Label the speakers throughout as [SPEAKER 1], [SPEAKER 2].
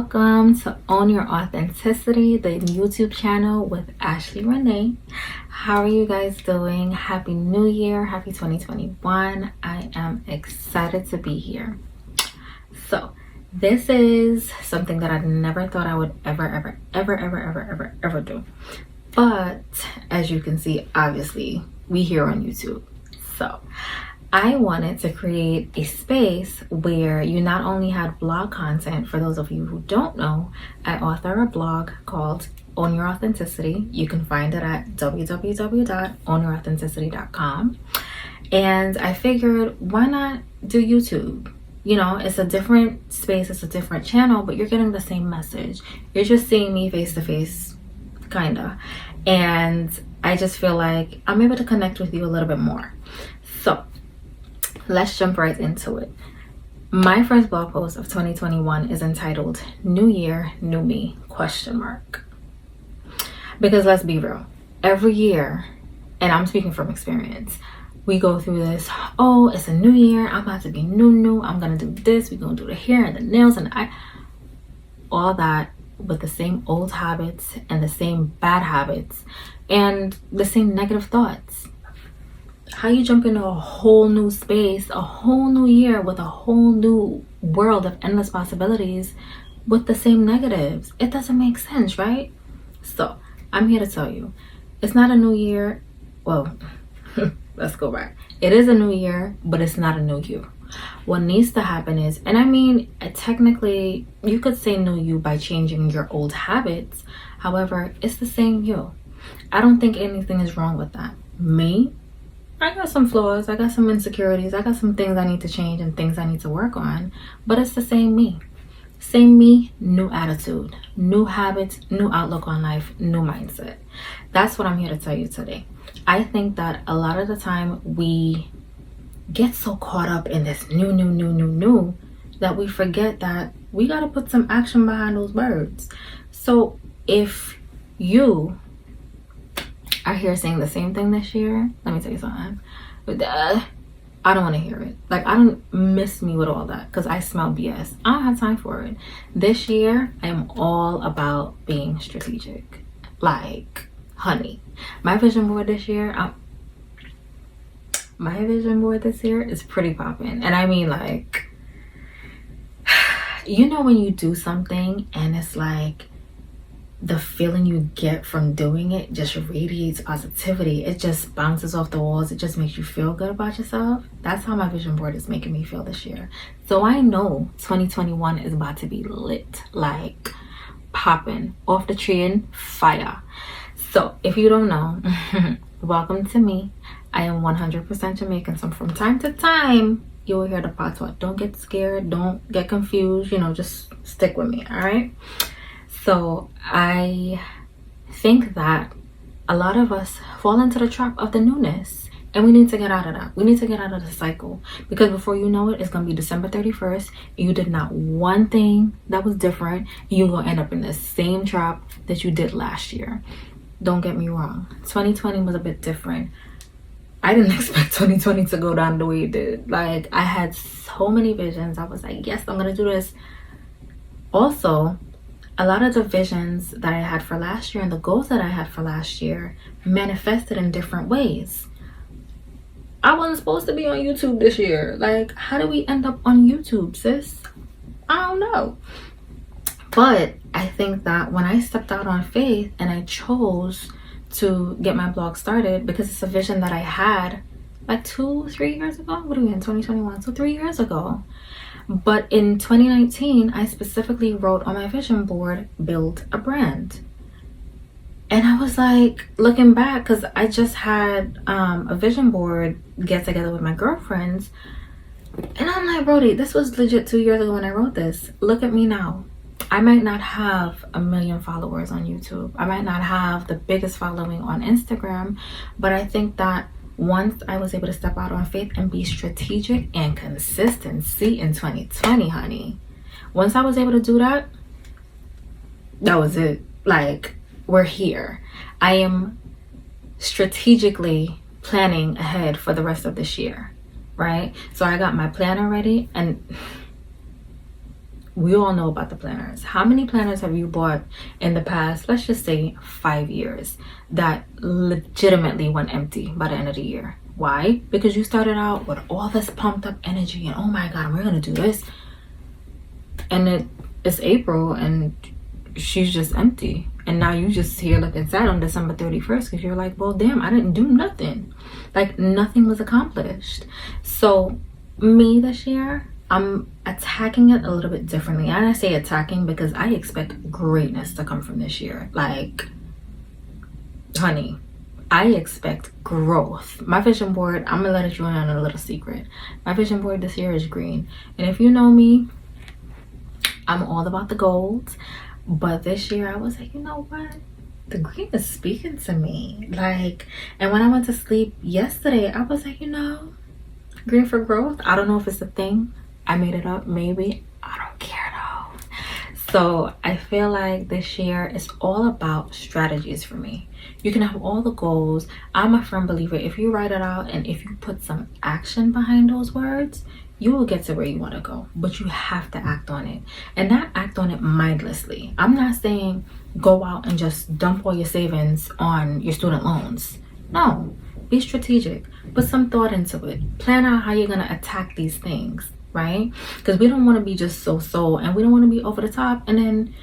[SPEAKER 1] Welcome to Own Your Authenticity, the YouTube channel with Ashley Renee. How are you guys doing? Happy New Year, happy 2021. I am excited to be here. So this is something that I never thought I would ever do. But as you can see, obviously we here on YouTube. So I wanted to create a space where you not only had blog content. For those of you who don't know, I author a blog called Own Your Authenticity. You can find it at www.ownyourouthenticity.com. And I figured, why not do YouTube? You know, it's a different space, it's a different channel, but you're getting the same message. You're just seeing me face to face, kinda. And I just feel like I'm able to connect with you a little bit more. So let's jump right into it. My first blog post of 2021 is entitled New Year, New Me, ? Because let's be real, every year, and I'm speaking from experience, we go through this, oh, it's a new year, I'm about to be new, I'm gonna do this, we're gonna do the hair and the nails and all that, with the same old habits and the same bad habits and the same negative thoughts. How you jump into a whole new space, a whole new year with a whole new world of endless possibilities with the same negatives? It doesn't make sense, right? So I'm here to tell you, it's not a new year. Well, let's go back. It is a new year, but it's not a new you. What needs to happen is, and I mean, technically you could say new you by changing your old habits. However, it's the same you. I don't think anything is wrong with that. Me, I got some flaws, I got some insecurities, I got some things I need to change and things I need to work on, but it's the same me. Same me, new attitude, new habits, new outlook on life, new mindset. That's what I'm here to tell you today. I think that a lot of the time we get so caught up in this new that we forget that we got to put some action behind those words. So if you are here saying the same thing this year, let me tell you something. I don't want to hear it. Like, I don't miss me with all that because I smell BS. I don't have time for it. This year, I am all about being strategic. Like, honey, my vision board this year is pretty popping. And I mean, like, you know when you do something and it's like the feeling you get from doing it just radiates positivity. It just bounces off the walls. It just makes you feel good about yourself. That's how my vision board is making me feel this year. So I know 2021 is about to be lit, like popping off the tree and fire. So if you don't know, welcome to me. I am 100% Jamaican. So from time to time, you will hear the patois. Don't get scared. Don't get confused. You know, just stick with me. All right. So I think that a lot of us fall into the trap of the newness, and we need to get out of that. We need to get out of the cycle, because before you know it, it's going to be December 31st. And you did not one thing that was different. And you're going to end up in the same trap that you did last year. Don't get me wrong. 2020 was a bit different. I didn't expect 2020 to go down the way it did. Like, I had so many visions. I was like, yes, I'm going to do this. Also, a lot of the visions that I had for last year and the goals that I had for last year manifested in different ways. I wasn't supposed to be on YouTube this year. Like, how did we end up on YouTube, sis? I don't know. But I think that when I stepped out on faith and I chose to get my blog started, because it's a vision that I had like 2-3 years ago. What are we in 2021? So 3 years ago. But in 2019, I specifically wrote on my vision board, build a brand. And I was like, looking back, because I just had a vision board get together with my girlfriends. And I'm like, Brody, this was legit 2 years ago when I wrote this. Look at me now. I might not have 1 million followers on YouTube. I might not have the biggest following on Instagram. But I think that once I was able to step out on faith and be strategic and consistency in 2020, honey, once I was able to do that, that was it. Like, we're here. I am strategically planning ahead for the rest of this year, right? So I got my planner ready, and we all know about the planners. How many planners have you bought in the past, let's just say 5 years, that legitimately went empty by the end of the year? Why? Because you started out with all this pumped up energy and, oh my God, we're gonna do this, and it's April and she's just empty, and now you just here looking sad on December 31st because you're like, well, damn, I didn't do nothing. Like, nothing was accomplished. So me this year, I'm attacking it a little bit differently. And I say attacking because I expect greatness to come from this year. Like, honey, I expect growth. My vision board, I'm gonna let you in on a little secret. My vision board this year is green. And if you know me, I'm all about the gold. But this year I was like, you know what? The green is speaking to me. Like, and when I went to sleep yesterday, I was like, you know, green for growth. I don't know if it's a thing. I made it up, maybe. I don't care though. So I feel like this year is all about strategies for me. You can have all the goals. I'm a firm believer, if you write it out and if you put some action behind those words, you will get to where you want to go. But you have to act on it, and not act on it mindlessly. I'm not saying go out and just dump all your savings on your student loans. No, be strategic. Put some thought into it. Plan out how you're going to attack these things, right? Because we don't want to be just so, and we don't want to be over the top and then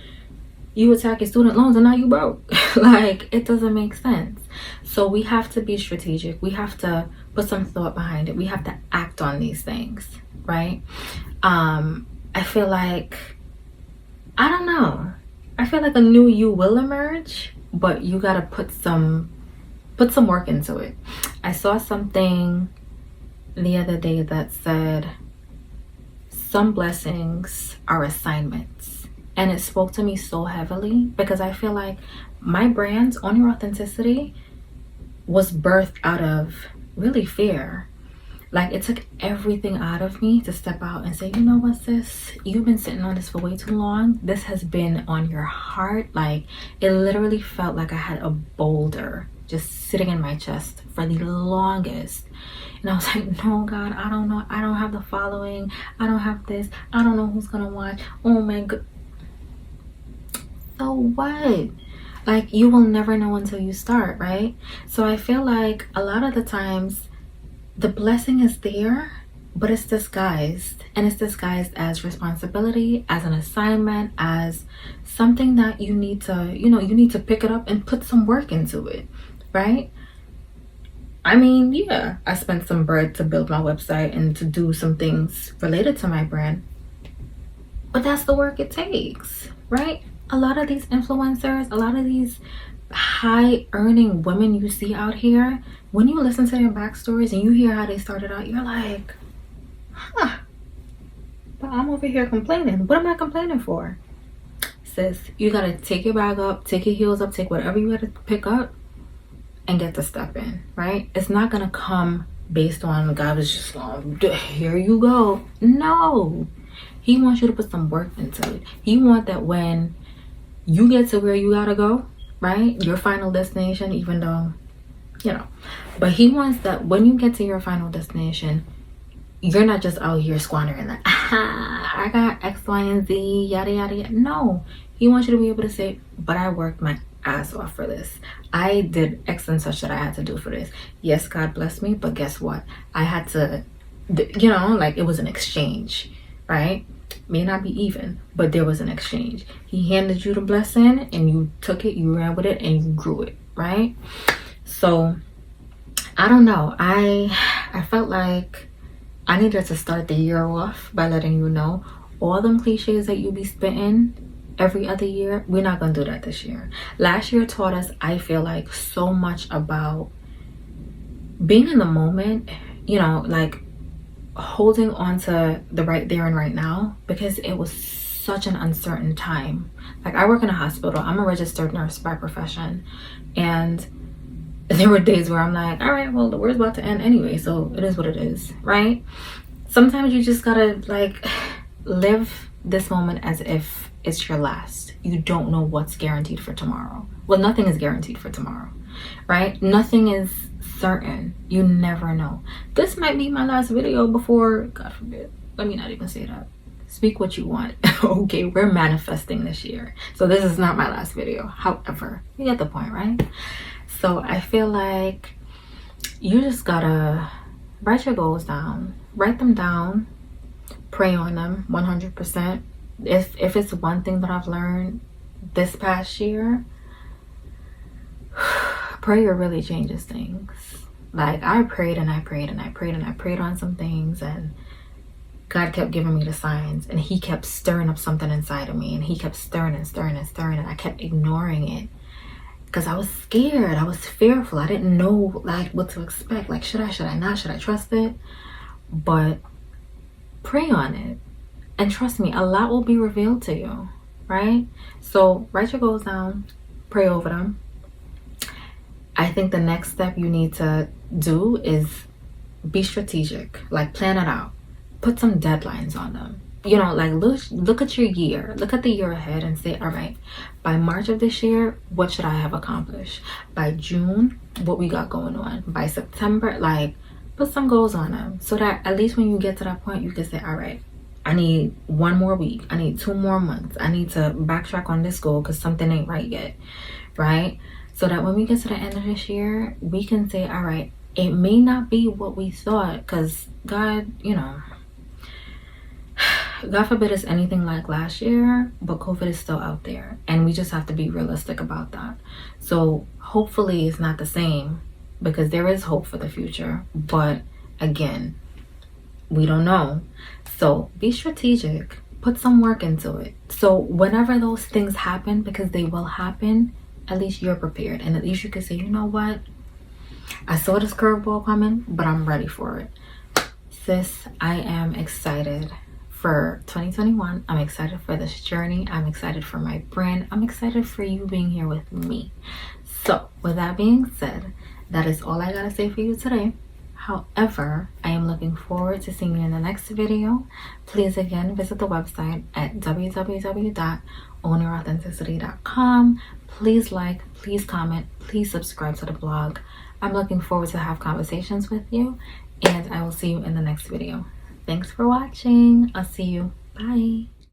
[SPEAKER 1] you attack your student loans and now you broke. Like, it doesn't make sense. So we have to be strategic. We have to put some thought behind it. We have to act on these things, right? I feel like, I don't know, I feel like a new you will emerge, but you gotta put some work into it. I saw something the other day that said some blessings are assignments, and it spoke to me so heavily because I feel like my brand, Own Your Authenticity, was birthed out of really fear. Like, it took everything out of me to step out and say, you know what, sis, you've been sitting on this for way too long. This has been on your heart. Like, it literally felt like I had a boulder just sitting in my chest for the longest. And I was like, no, God, I don't know. I don't have the following. I don't have this. I don't know who's gonna watch. Oh my God. So what? Like, you will never know until you start, right? So I feel like a lot of the times the blessing is there, but it's disguised, and it's disguised as responsibility, as an assignment, as something that you need to, you need to pick it up and put some work into it, right? I mean, yeah, I spent some bread to build my website and to do some things related to my brand, but that's the work it takes, right? A lot of these influencers, a lot of these high earning women you see out here, when you listen to their backstories and you hear how they started out, you're like, huh, but I'm over here complaining. What am I complaining for? Sis, you gotta take your bag up, take your heels up, take whatever you gotta pick up and get to step in, right? It's not gonna come based on God was just like, here you go. No, he wants you to put some work into it. He wants that when you get to where you gotta go, right, your final destination, even though, but he wants that when you get to your final destination, you're not just out here squandering like, I got X, Y, and Z, yada, yada, yada. No, he wants you to be able to say, but I worked my ass off for this. I did X and such that I had to do for this. Yes, God bless me, but guess what? I had to, like, it was an exchange, right? May not be even, but there was an exchange. He handed you the blessing and you took it, you ran with it, and you grew it, right? So I don't know, I felt like I needed to start the year off by letting you know all them cliches that you be spitting every other year, we're not gonna do that this year. Last year taught us, I feel like, so much about being in the moment, like holding on to the right there and right now, because it was such an uncertain time. Like, I work in a hospital. I'm a registered nurse by profession, and there were days where I'm like, all right, well, the world's about to end anyway, so it is what it is, right? Sometimes you just gotta, like, live this moment as if it's your last. You don't know what's guaranteed for tomorrow. Well, nothing is guaranteed for tomorrow, right? Nothing is certain. You never know. This might be my last video before, God forbid, let me not even say that. speak what you want. Okay, we're manifesting this year. So this is not my last video. However, you get the point, right? So I feel like you just gotta write your goals down. Write them down. Pray on them 100%. If it's one thing that I've learned this past year, prayer really changes things. Like, I prayed and I prayed and I prayed and I prayed on some things, and God kept giving me the signs, and he kept stirring up something inside of me, and he kept stirring and stirring and stirring, and I kept ignoring it because I was scared. I was fearful. I didn't know like what to expect. Like, should I not? Should I trust it? But pray on it, and trust me, a lot will be revealed to you, right? So write your goals down, pray over them. I think the next step you need to do is be strategic. Like, plan it out. Put some deadlines on them. You know, like, look at your year. Look at the year ahead and say, all right, by March of this year, what should I have accomplished? By June, what we got going on? By September, like, put some goals on them so that at least when you get to that point, you can say, all right, I need 1 more week. I need 2 more months. I need to backtrack on this goal because something ain't right yet, right? So that when we get to the end of this year, we can say, all right, it may not be what we thought, because God, you know, God forbid it's anything like last year, but COVID is still out there, and we just have to be realistic about that. So hopefully it's not the same, because there is hope for the future, but again, we don't know. So be strategic, put some work into it, so whenever those things happen, because they will happen, at least you're prepared, and at least you can say, you know what, I saw this curveball coming, but I'm ready for it. Sis, I am excited for 2021. I'm excited for this journey. I'm excited for my brand. I'm excited for you being here with me. So with that being said, that is all I gotta say for you today. However, I am looking forward to seeing you in the next video. Please again visit the website at www.ownyourouthenticity.com. Please like, please comment, please subscribe to the blog. I'm looking forward to have conversations with you, and I will see you in the next video. Thanks for watching. I'll see you. Bye.